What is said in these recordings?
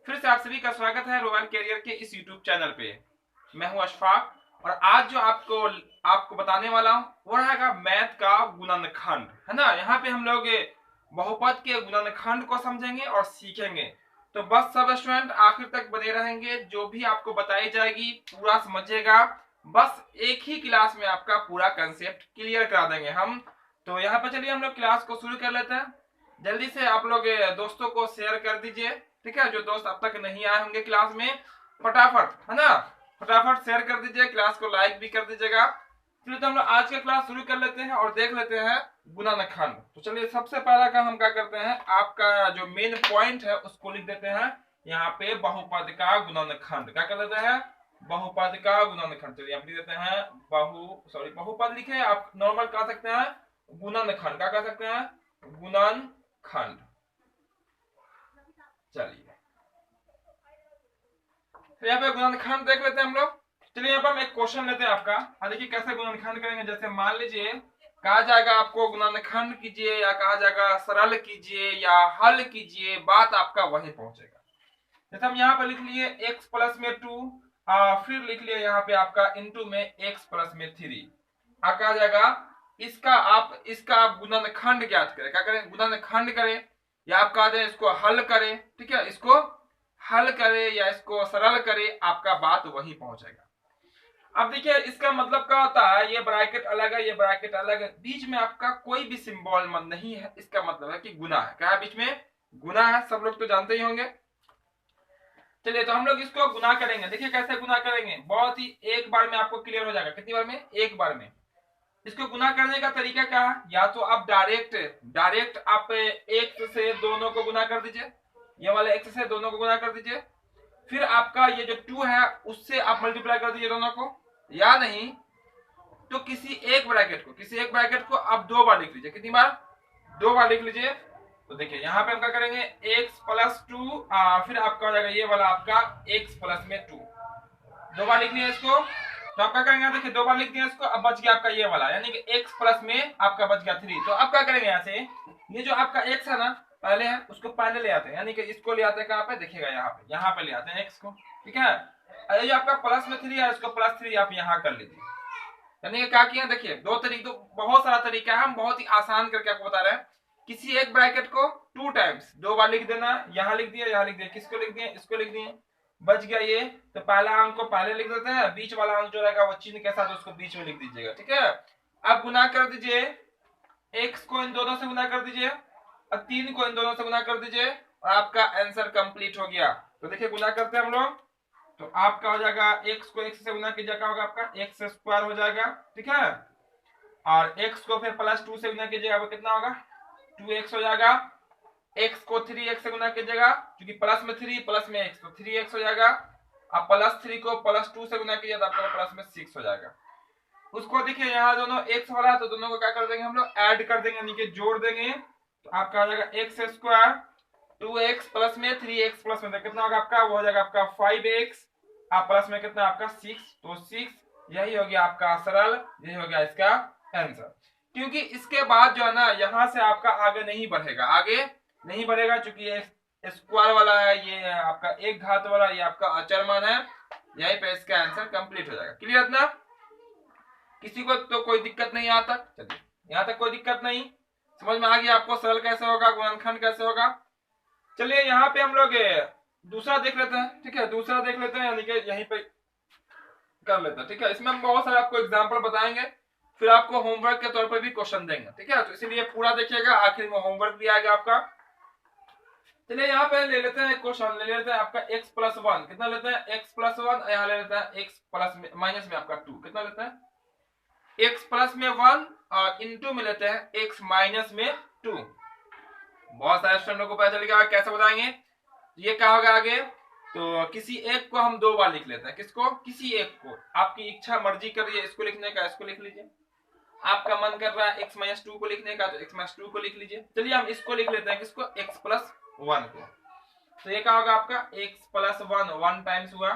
फिर से आप सभी का स्वागत है रोहन कैरियर के इस यूट्यूब चैनल पे। मैं हूं अशफाक और आज जो आपको बताने वाला हूं वो रहेगा मैथ का गुणनखंड, है ना। यहाँ पे हम लोग बहुपद के गुणनखंड को समझेंगे और सीखेंगे। तो बस सब स्टूडेंट आखिर तक बने रहेंगे, जो भी आपको बताई जाएगी पूरा समझिएगा। बस एक ही क्लास में आपका पूरा कंसेप्ट क्लियर करा देंगे हम। तो यहाँ पे चलिए हम लोग क्लास को शुरू कर लेते हैं। जल्दी से आप लोग दोस्तों को शेयर कर दीजिए, ठीक है। जो दोस्त अब तक नहीं आए होंगे क्लास में, फटाफट, है ना, फटाफट शेयर कर दीजिए, क्लास को लाइक भी कर दीजिएगा। चलिए तो हम लोग आज का क्लास शुरू कर लेते हैं और देख लेते हैं गुणनखंड। तो चलिए सबसे पहला काम हम क्या करते हैं, आपका जो मेन पॉइंट है उसको लिख देते हैं यहाँ पे, बहुपद का गुणनखंड। क्या कर देते हैं, बहुपद का गुणनखंड। चलिए हम लिख देते हैं बहुपद लिखे, आप नॉर्मल कह सकते हैं गुणनखंड। क्या कह सकते हैं, गुणनखंड। चलिए तो यहाँ पे गुणनखंड देख लेते हैं हम लोग। चलिए यहाँ पर हम एक क्वेश्चन लेते हैं आपका। देखिए कैसे गुणनखंड करेंगे। जैसे मान लीजिए कहा जाएगा आपको गुणनखंड कीजिए, या कहा जाएगा सरल कीजिए या हल कीजिए, बात आपका वही पहुंचेगा। जैसे हम यहाँ पर लिख लिए x प्लस में 2, फिर लिख लिए यहाँ पे आपका इंटू में x प्लस में 3। कहा जाएगा इसका आप गुणनखंड ज्ञात करें। क्या करें, गुणनखंड करें, या आप कहा दें इसको हल करें, ठीक है। इसको हल करे या इसको सरल करे, आपका बात वही पहुंचेगा। अब देखिए इसका मतलब क्या होता है, ये ब्रैकेट अलग है, ये ब्रैकेट अलग है, बीच में आपका कोई भी सिंबल नहीं है, इसका मतलब है कि गुना है। क्या है बीच में, गुना है, सब लोग तो जानते ही होंगे। चलिए तो हम लोग इसको गुना करेंगे। देखिए कैसे गुना करेंगे, बहुत ही एक बार में आपको क्लियर हो जाएगा। कितनी बार में, एक बार में। इसको गुना करने का तरीका क्या है, या तो आप डायरेक्ट आप एक से दोनों को गुना कर दीजिए, ये वाले x से दोनों को गुना कर दीजिए, फिर आपका ये जो 2 है उससे आप मल्टीप्लाई कर दीजिए दोनों को, या नहीं तो किसी एक ब्रैकेट को आप 2 बार लिख लीजिए। कितनी बार, 2 बार लिख लीजिए। तो देखिए यहाँ पे हम क्या करेंगे, x प्लस 2, फिर आपका हो जाएगा ये वाला आपका x प्लस में 2, 2 बार लिख लिया इसको। तो आप क्या करेंगे, देखिए 2 बार लिख दिया इसको, अब बच गया आपका ये वाला, यानी कि x प्लस में आपका बच गया 3। तो आप क्या करेंगे, यहाँ से ये जो आपका x है ना पहले है, उसको पहले ले आते हैं, यानी कि इसको ले आते हैं कहाँ पे, देखिएगा यहाँ पे ले आते हैं x को, ठीक है। ये जो आपका प्लस में 3 है, इसको प्लस 3 आप यहाँ कर लीजिए। यानी कि क्या किया, देखिए बहुत सारा तरीका है, हम बहुत ही आसान करके आपको बता रहे हैं। किसी एक ब्रैकेट को 2 टाइम्स 2 बार लिख देना, यहाँ लिख दिया, यहाँ लिख दिया, किसको लिख दिया, इसको लिख दिए, बच गया ये। तो पहला अंक को पहले लिख देते हैं, बीच वाला अंक जो रहेगा वो चिन्ह के साथ उसको बीच में लिख दीजिएगा, ठीक है। अब गुना कर दीजिए, x को इन दोनों से गुना कर दीजिए और 3 को इन दोनों से गुना कर दीजिए, और आपका आंसर कंप्लीट हो गया। तो देखिए गुना करते हैं हम लोग, तो आपका हो जाएगा x को x से गुना कीजिए, क्या होगा आपका x स्क्वायर हो जाएगा, ठीक है। और x को फिर प्लस 2 से गुना कीजिएगा, कितना होगा, 2x हो जाएगा। x को 3x से गुना कीजिएगा, क्योंकि प्लस में 3 प्लस में x, तो 3x हो जाएगा। अब प्लस 3 को प्लस 2 से गुना कीजिए तो आपका प्लस में 6 हो जाएगा। उसको देखिए यहाँ दोनों x वाला है, तो दोनों को क्या कर देंगे हम लोग, ऐड कर देंगे, यानी कि जोड़ देंगे। तो आपका आ जाएगा x स्क्वायर 2x प्लस में 3x प्लस में कितना होगा आपका, वो हो जाएगा आपका 5x, आप प्लस में कितना आपका 6, तो 6, यही हो गया आपका सरल, यही हो गया इसका आंसर। क्योंकि इसके बाद जो है ना, यहाँ से आपका आगे नहीं बढ़ेगा, क्योंकि ये स्क्वायर वाला है, ये आपका एक घात वाला, ये आपका अचर मान है, यहीं पे इसका आंसर कंप्लीट हो जाएगा। क्लियर ना, किसी को तो कोई दिक्कत नहीं आता। चलिए यहाँ तक कोई दिक्कत नहीं, समझ में आ गया आपको सरल कैसे होगा, गुणनखंड कैसे होगा। चलिए यहाँ पे हम लोग दूसरा देख लेते हैं, ठीक है, दूसरा देख लेते हैं, यानी कि यहीं पे कर लेते हैं, ठीक है। इसमें हम बहुत सारे आपको एग्जांपल बताएंगे, फिर आपको होमवर्क के तौर पर भी क्वेश्चन देंगे, ठीक है। तो इसीलिए पूरा देखिएगा, आखिर में होमवर्क भी आएगा आपका। चलिए यहाँ पे ले लेते हैं क्वेश्चन, ले लेते हैं आपका x प्लस 1, कितना लेते हैं, x प्लस 1, यहाँ ले लेते हैं x प्लस में माइनस में आपका 2, कितना लेते हैं, x प्लस में 1 और इंटू में लेते हैं x माइनस में 2। बहुत सारे स्टूडेंटों को पता चल गया कैसे बताएंगे। ये क्या होगा आगे, तो किसी एक को हम 2 बार लिख लेते हैं, किसको, किसी एक को, आपकी इच्छा मर्जी करिए, इसको लिखने का, इसको लिख लीजिए। आपका मन कर रहा है x माइनस 2 को लिखने का, तो x माइनस 2 को लिख लीजिए। चलिए हम इसको लिख लेते हैं, किसको, x प्लस 1 को। तो ये क्या होगा आपका x प्लस 1 टाइम्स हुआ,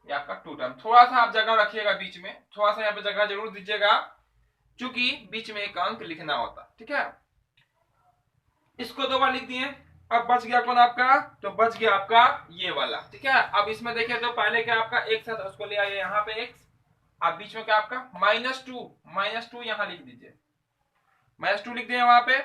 ये आपका 2 टाइम। थोड़ा सा आप जगह रखिएगा बीच में, थोड़ा सा यहाँ पे जगह जरूर दीजिएगा, क्योंकि बीच में एक अंक लिखना होता, ठीक है। इसको 2 बार लिख दिए। अब बच गया कौन आपका, तो बच गया आपका ये वाला, ठीक है। अब इसमें देखिए तो पहले क्या आपका x है तो उसको ले आइए यहाँ पे x, अब बीच में क्या आपका -2 यहाँ लिख दीजिए, -2 लिख दिए वहां पे।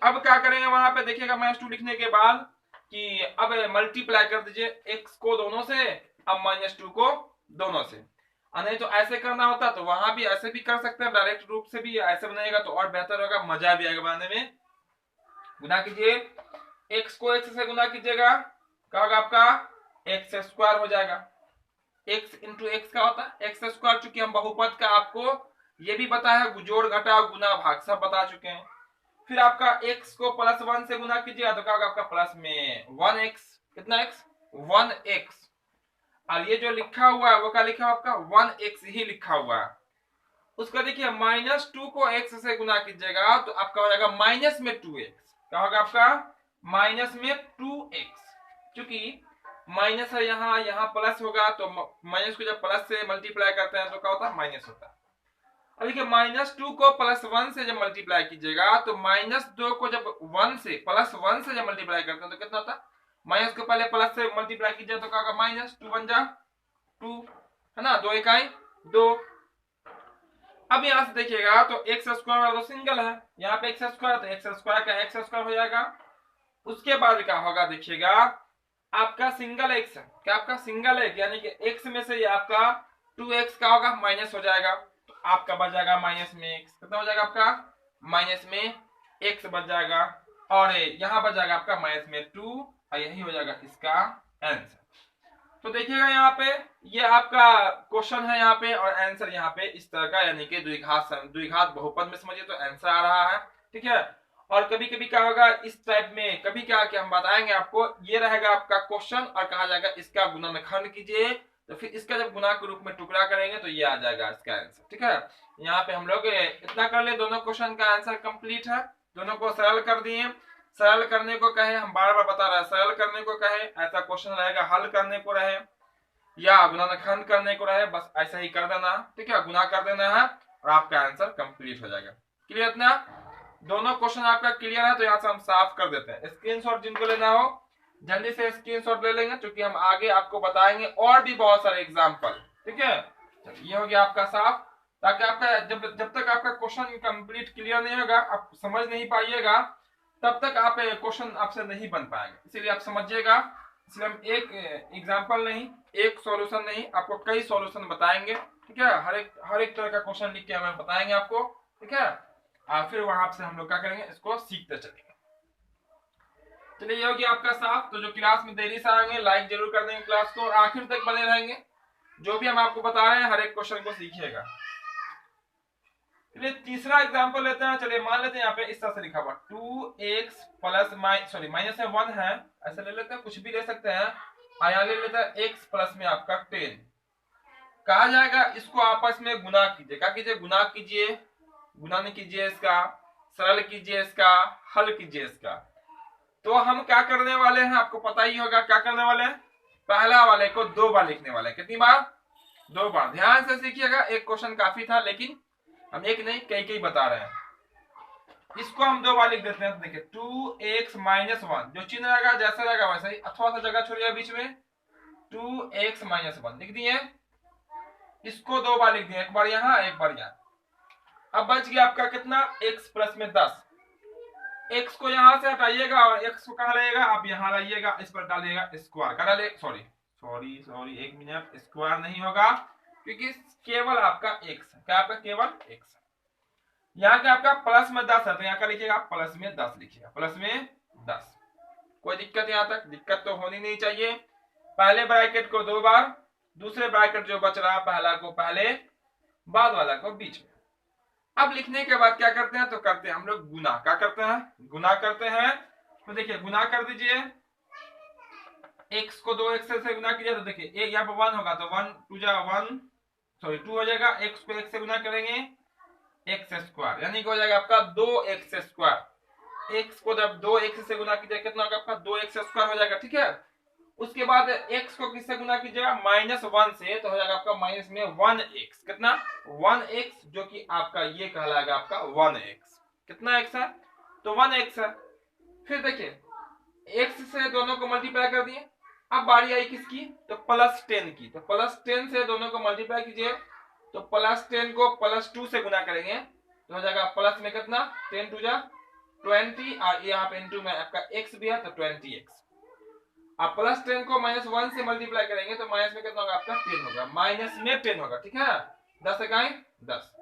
अब क्या करेंगे वहां पे देखिएगा -2 लिखने के बाद कि अब मल्टीप्लाई कर दीजिए x को दोनों से, अब -2 को दोनों से। नहीं तो ऐसे करना होता तो वहां भी ऐसे भी कर सकते हैं, डायरेक्ट रूप से भी ऐसे बनेगा तो और बेहतर होगा, मजा भी आएगा बनाने में। गुना कीजिए, x को x से गुना कीजिएगा, क्या होगा आपका एक्स स्क्वायर हो जाएगा। x इंटू एक्स का होता है एक्स स्क्वायर, चूंकि हम बहुपद का आपको ये भी पता है, जोड़ घटा गुना भाग सब बता चुके हैं। फिर आपका x को +1 से गुना कीजिएगा तो क्या होगा आपका प्लस में 1x, कितना x 1x, और ये जो लिखा हुआ है वो क्या लिखा हुआ आपका 1x ही लिखा हुआ है। उसका देखिए -2 को x से गुना कीजिएगा तो आपका हो जाएगा माइनस में 2x, क्या होगा आपका माइनस में 2x, क्योंकि माइनस है यहाँ, यहाँ प्लस होगा तो माइनस को जब प्लस से मल्टीप्लाई करते हैं तो क्या होता है माइनस होता है। अब देखिए -2 को +1 से जब मल्टीप्लाई कीजिएगा तो -2 को जब +1 से जब मल्टीप्लाई करते हैं तो कितना होता है, माइनस को पहले प्लस से मल्टीप्लाई कीजिए तो क्या होगा -2 बन जा 2, है ना, 2 इकाई 2। अब यहां से देखिएगा तो एक्स स्क्वायर वाला तो सिंगल है, यहाँ पे एक्स स्क्वायर तो एक्स स्क्वायर का एक्स स्क्वायर हो जाएगा। उसके बाद क्या होगा देखिएगा आपका सिंगल एक्स है, क्या आपका सिंगल एक्स यानी कि एक्स में से ये आपका 2x का होगा माइनस हो जाएगा, तो आपका बच जाएगा माइनस में x, कितना हो जाएगा आपका माइनस में x बच जाएगा, और यहाँ बच जाएगा आपका माइनस में 2, और यही हो जाएगा इसका आंसर। तो देखिएगा यहाँ पे ये आपका क्वेश्चन है यहाँ पे, और आंसर यहाँ पे इस तरह का, यानी कि द्विघात बहुपद में समझिए तो आंसर आ रहा है, ठीक है। और कभी कभी क्या होगा इस टाइप में, कभी क्या कि हम बताएंगे आपको, ये रहेगा आपका क्वेश्चन और कहा जाएगा इसका गुणनखंड कीजिए, तो फिर इसका जब गुना के रूप में टुकड़ा करेंगे तो ये आ जाएगा इसका आंसर, ठीक है। यहाँ पे हम लोग इतना कर ले, दोनों क्वेश्चन का आंसर कंप्लीट है, दोनों को सरल कर दिए। सरल करने को कहे, हम बार बार बता रहे हैं, सरल करने को कहे ऐसा क्वेश्चन रहेगा, हल करने को रहे या गुणनखंड करने को रहे, बस ऐसा ही कर देना, ठीक है, गुना कर देना है और आपका आंसर कंप्लीट हो जाएगा। क्लियर इतना, दोनों क्वेश्चन आपका क्लियर है तो यहाँ से हम साफ कर देते हैं। स्क्रीनशॉट जिनको लेना हो जल्दी से स्क्रीनशॉट ले लेंगे, क्योंकि हम आगे आपको बताएंगे और भी बहुत सारे एग्जाम्पल, ठीक है। ये हो गया आपका साफ, ताकि आपका जब तक आपका क्वेश्चन कंप्लीट क्लियर नहीं होगा, आप समझ नहीं पाइएगा, तब तक आप क्वेश्चन आपसे नहीं बन पाएंगे, इसीलिए आप समझिएगा। इसलिए हम एक एग्जाम्पल नहीं, एक सॉल्यूशन नहीं, आपको कई सॉल्यूशन बताएंगे, ठीक है। हर एक तरह का क्वेश्चन लिख के हमें बताएंगे आपको, ठीक है। फिर वहां से हम लोग क्या करेंगे, इसको सीखते चलेंगे। चलिए ये हो गया आपका साफ। तो जो क्लास में देरी से आएंगे लाइक जरूर कर देंगे क्लास को, और आखिर तक बने रहेंगे, जो भी हम आपको बता रहे हैं हर एक क्वेश्चन को सीखिएगा। चलिए तीसरा एग्जांपल लेते हैं। चलिए मान लेते हैं यहाँ पे इस तरह से लिखा हुआ 2x प्लस माइनस में 1 है, ऐसे ले लेते हैं, कुछ भी ले सकते हैं, और यहाँ ले लेते हैं x प्लस में आपका 10। कहा जाएगा इसको आपस में गुना कीजिए, क्या कीजिए, गुना कीजिए, गुना नहीं कीजिए इसका, सरल कीजिए इसका, हल कीजिए इसका। तो हम क्या करने वाले हैं आपको पता ही होगा, क्या करने वाले हैं, पहला वाले को 2 बार लिखने वाले हैं। कितनी बार, 2 बार। ध्यान से सीखिएगा, एक क्वेश्चन काफी था, लेकिन हम एक नहीं कई बता रहे हैं। इसको हम 2 बार लिख देते हैं। तो देखिए 2x माइनस 1, जो चिन्ह रहेगा जैसा रहेगा वैसा ही, थोड़ा सा जगह छोड़िए बीच में, 2x माइनस 1 लिख दिए। इसको 2 बार लिख दिए, एक बार यहाँ एक बार यहाँ। अब बच गया आपका कितना, x प्लस में 10। x को यहां से हटाइएगा और x को कहां लाइएगा, आप यहां लाइएगा, इस पर डालिएगा स्क्वायर, का डालिए, सॉरी 1 मिनट, स्क्वायर नहीं होगा क्योंकि केवल आपका x है, क्या आपका केवल x है। यहाँ का आपका प्लस में 10 है तो यहाँ का लिखिएगा प्लस में 10 लिखिएगा, प्लस में 10। कोई दिक्कत यहाँ तक, दिक्कत तो होनी नहीं चाहिए। पहले ब्रैकेट को 2 बार, दूसरे ब्रैकेट जो बच रहा पहला को पहले, बाद वाला को बीच में। अब लिखने के बाद क्या करते हैं, तो करते हैं हम लोग गुना, क्या करते हैं, गुना करते हैं। तो देखिए गुना कर दीजिए, x को 2x से गुना कीजिए, तो देखिए एक यहाँ पर 1 होगा तो 1 2 जा 1, 2 हो जाएगा। x को x से गुना करेंगे x स्क्वायर, यानी कि हो जाएगा आपका 2x स्क्वायर। x को जब 2x से गुना कीजिए कितना होगा आपका 2x स्क्वायर हो जाएगा, ठीक है। उसके बाद x को किससे गुना कीजिएगा, -1 से, तो हो जाएगा आपका माइनस में 1x, कितना 1x, जो कि आपका ये कहलाएगा आपका 1x। कितना x है, तो 1x है। फिर देखिए एक्स से दोनों को मल्टीप्लाई कर दिए। अब बारी आई किसकी, तो +10 की। तो +10 से दोनों को मल्टीप्लाई कीजिए, तो +10 को +2 से गुना करेंगे तो हो जाएगा प्लस में कितना, 10 2 जा 20, और यहाँ पे इनटू में आपका x भी है तो 20x। अब +10 को -1 से मल्टीप्लाई करेंगे तो माइनस में कितना होगा आपका 10 होगा, माइनस में 10 होगा, ठीक है। 10 इकाई 10।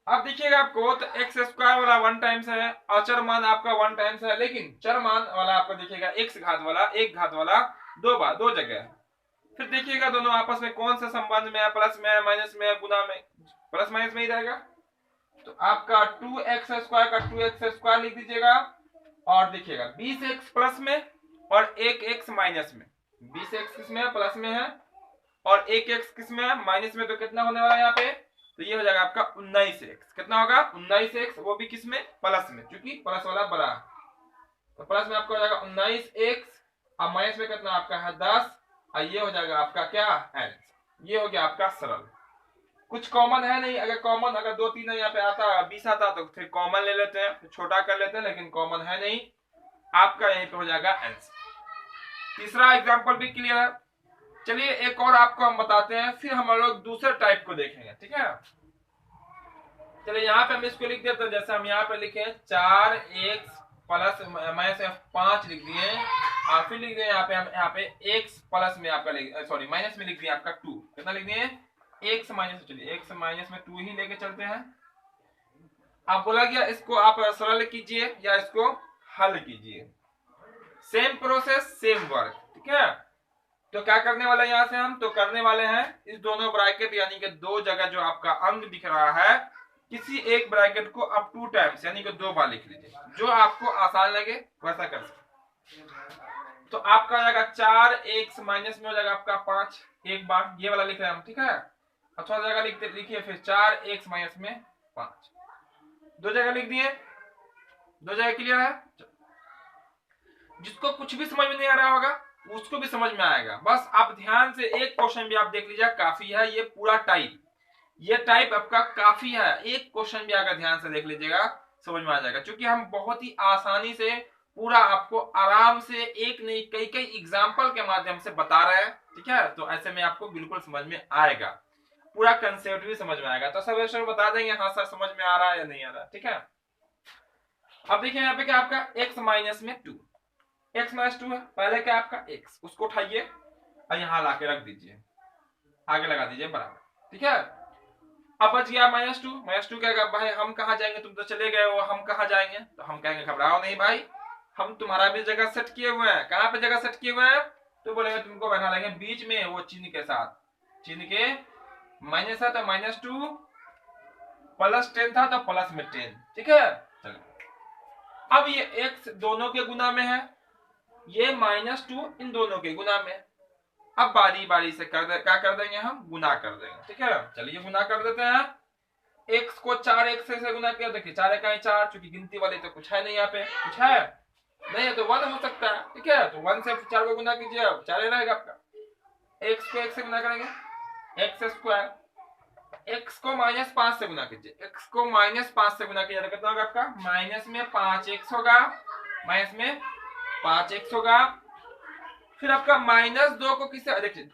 अब देखिएगा आपको तो एक्स स्क्वायर वाला 1 टाइम्स है, अचर मान आपका 1 टाइम्स है, लेकिन चर मान वाला आपको देखिएगा एक्स घात वाला एक घात वाला दो जगह है। फिर देखिएगा दोनों आपस में कौन सा संबंध में है, प्लस में है, माइनस में है, गुना में, प्लस माइनस में ही रहेगा। तो आपका 2x स्क्वायर का 2x स्क्वायर लिख दीजिएगा, और देखिएगा 20x प्लस में और 1x माइनस में। 20x किस में है, प्लस में है, और 1x किस में है, माइनस में। तो कितना होने वाला है यहाँ पे, तो ये हो जाएगा आपका 19x। कितना होगा, 19x, वो भी किस में, प्लस में, क्योंकि प्लस वाला बड़ा है। तो प्लस में आपका हो जाएगा 19x, और माइनस में कितना आपका है 10, और ये हो जाएगा आपका क्या, x। ये हो गया आपका सरल। कुछ कॉमन है नहीं, अगर कॉमन अगर 2 3 यहाँ पे आता 20 आता तो फिर कॉमन ले लेते हैं, छोटा कर लेते हैं, लेकिन कॉमन है नहीं, आपका यहीं पे हो जाएगा आंसर। तीसरा एग्जांपल भी क्लियर है। चलिए एक और आपको हम बताते हैं, फिर हम लोग दूसरे टाइप को देखेंगे, ठीक है। चलिए यहाँ पे हम इसको लिख देते हैं, जैसे हम यहाँ पे लिखे 4x प्लस माइनस 5 लिख दिए, और फिर लिख दिए यहाँ पे x प्लस में आपका सॉरी माइनस में लिख दिए आपका 2। कितना लिख दिए, x माइनस, चलिए x माइनस में 2 ही लेके चलते हैं। अब बोला गया इसको आप सरल कीजिए या इसको हल कीजिए, सेम प्रोसेस सेम वर्क, ठीक है। तो क्या करने वाले हैं यहाँ से हम, तो करने वाले हैं इस दोनों ब्रैकेट यानी कि दो जगह जो आपका अंक दिख रहा है, किसी एक ब्रैकेट को आप 2 टाइम्स यानी कि 2 बार लिख लीजिए, जो आपको आसान लगे वैसा कर सकते। तो आपका आ जाएगा 4x माइनस में हो जाएगा आपका 5, एक बार ये वाला लिख रहे हैं हम, ठीक है। अच्छा जगह लिखिए फिर 4x माइनस में 5, 2 जगह लिख दिए, 2 जगह क्लियर है। जिसको कुछ भी समझ में नहीं आ रहा होगा उसको भी समझ में आएगा, बस आप ध्यान से एक क्वेश्चन भी आप देख लीजिए काफी है। ये पूरा टाइप, ये टाइप आपका काफी है, एक क्वेश्चन भी अगर ध्यान से देख लीजिएगा समझ में आ जाएगा, क्योंकि हम बहुत ही आसानी से पूरा आपको आराम से एक नहीं कई कई एग्जाम्पल के माध्यम से बता रहे हैं, ठीक है। तो ऐसे में आपको बिल्कुल समझ में आएगा, पूरा कंसेप्ट भी समझ में आएगा। तो सब ऐसे बता देंगे हाँ सर समझ में आ रहा है या नहीं आ रहा, ठीक है। अब देखिए यहाँ पे क्या आपका x माइनस में 2, x माइनस 2 है, पहले क्या आपका x, उसको उठाइए और यहाँ लाके रख दीजिए, आगे लगा दीजिए बराबर, ठीक है। अब बच गया -2, -2 क्या भाई हम कहाँ जाएंगे, तुम तो चले गए हो, हम कहाँ जाएंगे, तो हम कहेंगे घबराओ नहीं भाई, हम तुम्हारा भी जगह सेट किए हुए हैं। कहाँ पे जगह सेट किए हुए हैं, तो बोलेंगे तुमको बैठा लेंगे बीच में, वो चिन्ह के साथ, चिन्ह के माइनस है तो -2, +10 था तो प्लस में 10, ठीक है। चलो अब ये x दोनों के गुना में है, ये -2 इन दोनों के गुना में। अब बारी बारी से क्या कर देंगे हम, गुना कर देंगे, ठीक है। चलिए गुना कर देते हैं, x को 4x से गुना किया, देखिए 4 इकाई 4, चूंकि गिनती वाले तो कुछ है नहीं, यहाँ पे कुछ है नहीं है तो 1 हो सकता है, ठीक है। तो 1 से 4 को गुना कीजिए, 4 रहेगा आपका। x को x से गुना करेंगे x स्क्वायर, x को -5 से गुना कीजिए, x को -5 से गुना किया तो कितना होगा आपका, माइनस में 5x होगा, माइनस में 5x होगा। फिर आपका -2 को किससे, देखिए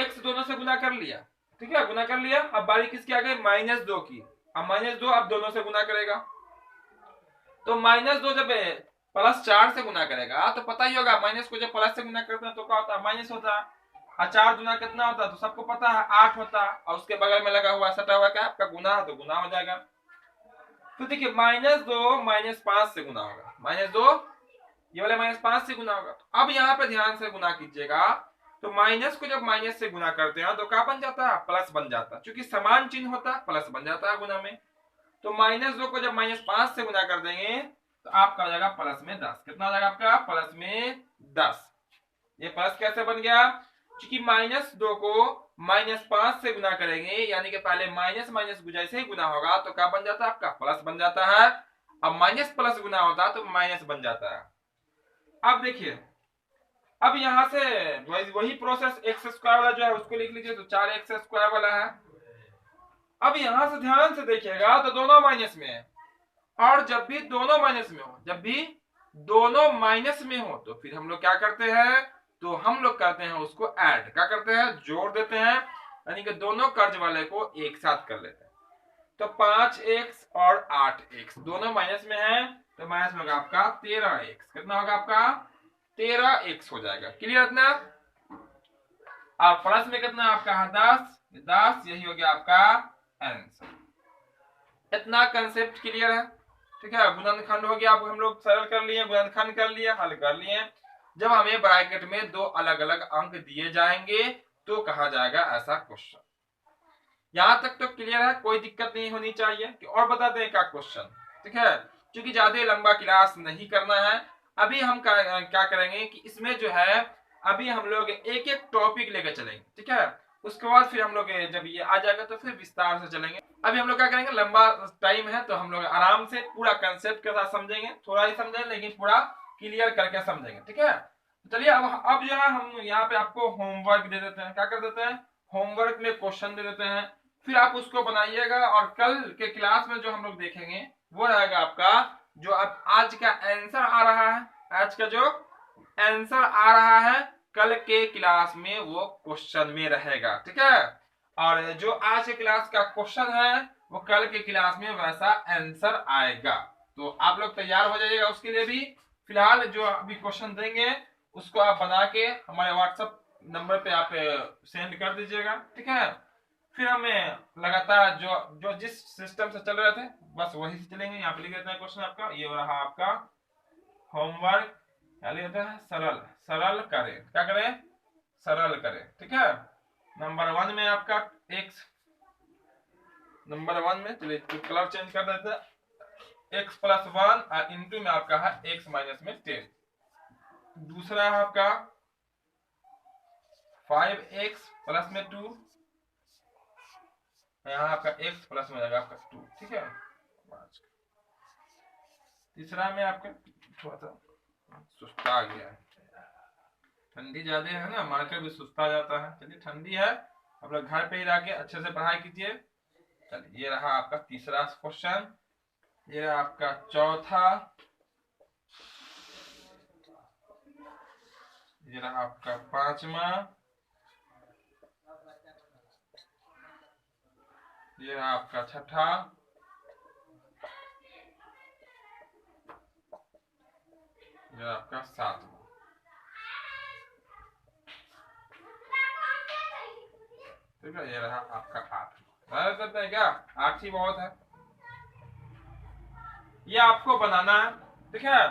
x दोनों से गुना कर लिया, ठीक है, गुना कर लिया। अब बारी किसकी आ गई, -2 की। अब -2 अब दोनों से गुना करेगा, तो -2 जब +4 से गुना करेगा तो पता ही होगा, माइनस को जब प्लस से गुना करते हैं तो क्या होता है, माइनस होता है। और 4 गुना कितना होता है, तो सबको पता है 8 होता है, और उसके बगल में लगा हुआ सटा हुआ क्या आपका गुना है, तो गुना हो जाएगा। तो देखिए -2 -5 से गुना होगा, -2 ये वाले -5 से गुना होगा। अब यहाँ पे ध्यान से गुना कीजिएगा, तो माइनस को जब माइनस से गुना करते हैं तो क्या बन जाता है, प्लस बन जाता है, क्योंकि समान चिन्ह होता है प्लस बन जाता है गुना में। तो -2 को जब -5 से गुना कर देंगे तो आपका हो जाएगा प्लस में 10। कितना हो जाएगा आपका, प्लस में 10। ये प्लस कैसे बन गया, क्योंकि -2 को -5 से गुना करेंगे, यानी कि पहले माइनस माइनस जैसे ही गुना होगा तो क्या बन जाता है आपका, प्लस बन जाता है। अब माइनस प्लस गुना होता है तो माइनस बन जाता है। अब देखिए अब यहां से वही प्रोसेस x स्क्वायर वाला जो है उसको लिख लीजिए, तो 4x स्क्वायर वाला है। अब यहां से ध्यान से देखिएगा तो दोनों माइनस में है, और जब भी दोनों माइनस में हो, जब भी दोनों माइनस में हो तो फिर हम लोग क्या करते हैं, तो हम लोग करते हैं उसको ऐड, क्या करते हैं, जोड़ देते हैं, यानी कि दोनों कर्ज वाले को एक साथ कर लेते हैं। तो 5x और 8x दोनों माइनस में है, तो माइनस में होगा आपका 13x। कितना होगा आपका, 13x हो जाएगा। क्लियर इतना। और प्लस में कितना आपका है 10, यही हो गया आपका आंसर। इतना कंसेप्ट क्लियर है। ठीक है, गुणनखंड हो गया, अब हम लोग सरल कर लिए, गुणनखंड कर लिया, हल कर लिए। जब हमें ब्रैकेट में दो अलग अलग अंक दिए जाएंगे तो कहा जाएगा ऐसा क्वेश्चन। यहां तक तो क्लियर है, कोई दिक्कत नहीं होनी चाहिए। और बता दें क्या क्वेश्चन। ठीक है, क्योंकि ज्यादा लंबा क्लास नहीं करना है, अभी हम क्या करेंगे कि इसमें जो है अभी हम लोग एक एक टॉपिक लेकर चलेंगे। ठीक है, उसके बाद फिर हम लोग जब ये आ जाएगा तो फिर विस्तार से चलेंगे। अभी हम लोग क्या करेंगे, लंबा टाइम है तो हम लोग आराम से पूरा कंसेप्ट के साथ समझेंगे, थोड़ा ही समझेंगे लेकिन पूरा क्लियर करके समझेंगे। ठीक है, चलिए अब जो है हम यहाँ पे आपको होमवर्क दे देते हैं। क्या कर देते हैं, होमवर्क में क्वेश्चन दे देते हैं, फिर आप उसको बनाइएगा। और कल के क्लास में जो हम लोग देखेंगे वो रहेगा आपका जो अब आज का आंसर आ रहा है, आज का जो आंसर आ रहा है कल के क्लास में वो क्वेश्चन में रहेगा। ठीक है, और जो आज के क्लास का क्वेश्चन है वो कल के क्लास में वैसा आंसर आएगा। तो आप लोग तैयार हो जाइएगा उसके लिए भी। फिलहाल जो अभी क्वेश्चन देंगे उसको आप बना के हमारे व्हाट्सएप नंबर पे आप सेंड कर दीजिएगा। ठीक है, फिर हमें लगातार जो जो जिस सिस्टम से चल रहे थे बस वही से चलेंगे। यहाँ पे लिख देते हैं क्वेश्चन आपका, ये रहा आपका होमवर्क। क्या लिख देते हैं, सरल सरल करें। क्या करें, सरल करें। ठीक है, नंबर 1 में आपका x, नंबर 1 में चलिए कलर चेंज कर देते हैं, x प्लस 1 और इंटू में आपका है x माइनस में 10। दूसरा है आपका 5x प्लस में 2, यहाँ आपका x प्लस में जाएगा आपका 2। ठीक है, तीसरा में आपका थोड़ा सा सुस्ता आ गया है, ठंडी ज्यादा है ना, मार्कर भी सुस्ता जाता है। चलिए ठंडी है, आप लोग घर पे ही रह के अच्छे से पढ़ाई कीजिए। चलिए ये रहा आपका तीसरा क्वेश्चन, ये रहा आपका चौथा, ये रहा आपका पांचवा, ये रहा आपका छठा, ये आपका सातवां। ठीक है, ये रहा आपका 8। करते हैं क्या, 8 ही बहुत है, ये आपको बनाना है। ठीक है,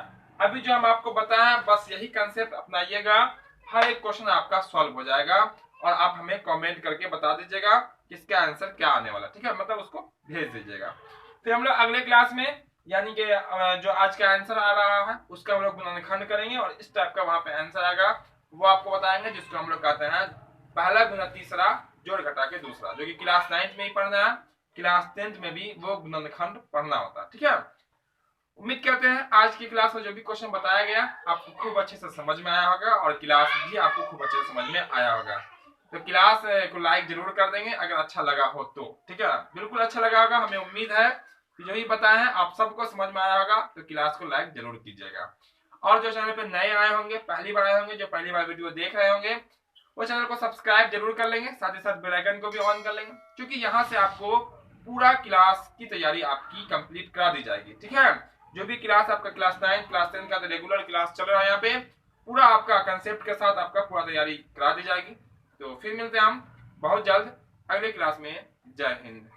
अभी जो हम आपको बताया बस यही कंसेप्ट अपनाइएगा, हर एक क्वेश्चन आपका सॉल्व हो जाएगा। और आप हमें कमेंट करके बता दीजिएगा किसका आंसर क्या आने वाला। ठीक है, मतलब उसको भेज दीजिएगा। फिर हम लोग अगले क्लास में यानी कि जो आज का आंसर आ रहा है उसका हम लोग गुणनखंड करेंगे और इस टाइप का वहां पे आंसर आएगा वो आपको बताएंगे, जिसको हम लोग कहते हैं पहला गुना तीसरा जोड़ घटा के दूसरा, जो कि क्लास 9 में ही पढ़ना है, क्लास 10 में भी वो गुणनखंड पढ़ना होता है। ठीक है, उम्मीद करते हैं आज की क्लास में जो भी क्वेश्चन बताया गया आपको खूब अच्छे से समझ में आया होगा और क्लास भी आपको खूब अच्छे से समझ में आया होगा। तो क्लास को लाइक जरूर कर देंगे अगर अच्छा लगा हो तो। ठीक है, बिल्कुल अच्छा लगा होगा, हमें उम्मीद है कि जो भी बताया है आप सबको समझ में आया होगा। तो क्लास को लाइक जरूर कीजिएगा। और जो चैनल पे नए आए होंगे, पहली बार आए होंगे, जो पहली बार वीडियो देख रहे होंगे वो चैनल को सब्सक्राइब जरूर कर लेंगे, साथ ही साथ बेल आइकन को भी ऑन कर लेंगे, क्योंकि यहाँ से आपको पूरा क्लास की तैयारी आपकी कंप्लीट करा दी जाएगी। ठीक है, जो भी क्लास आपका क्लास 9 क्लास 10 का तो रेगुलर क्लास चल रहा है, यहाँ पे पूरा आपका कंसेप्ट के साथ आपका पूरा तैयारी करा दी जाएगी। तो फिर मिलते हैं हम बहुत जल्द अगले क्लास में। जय हिंद।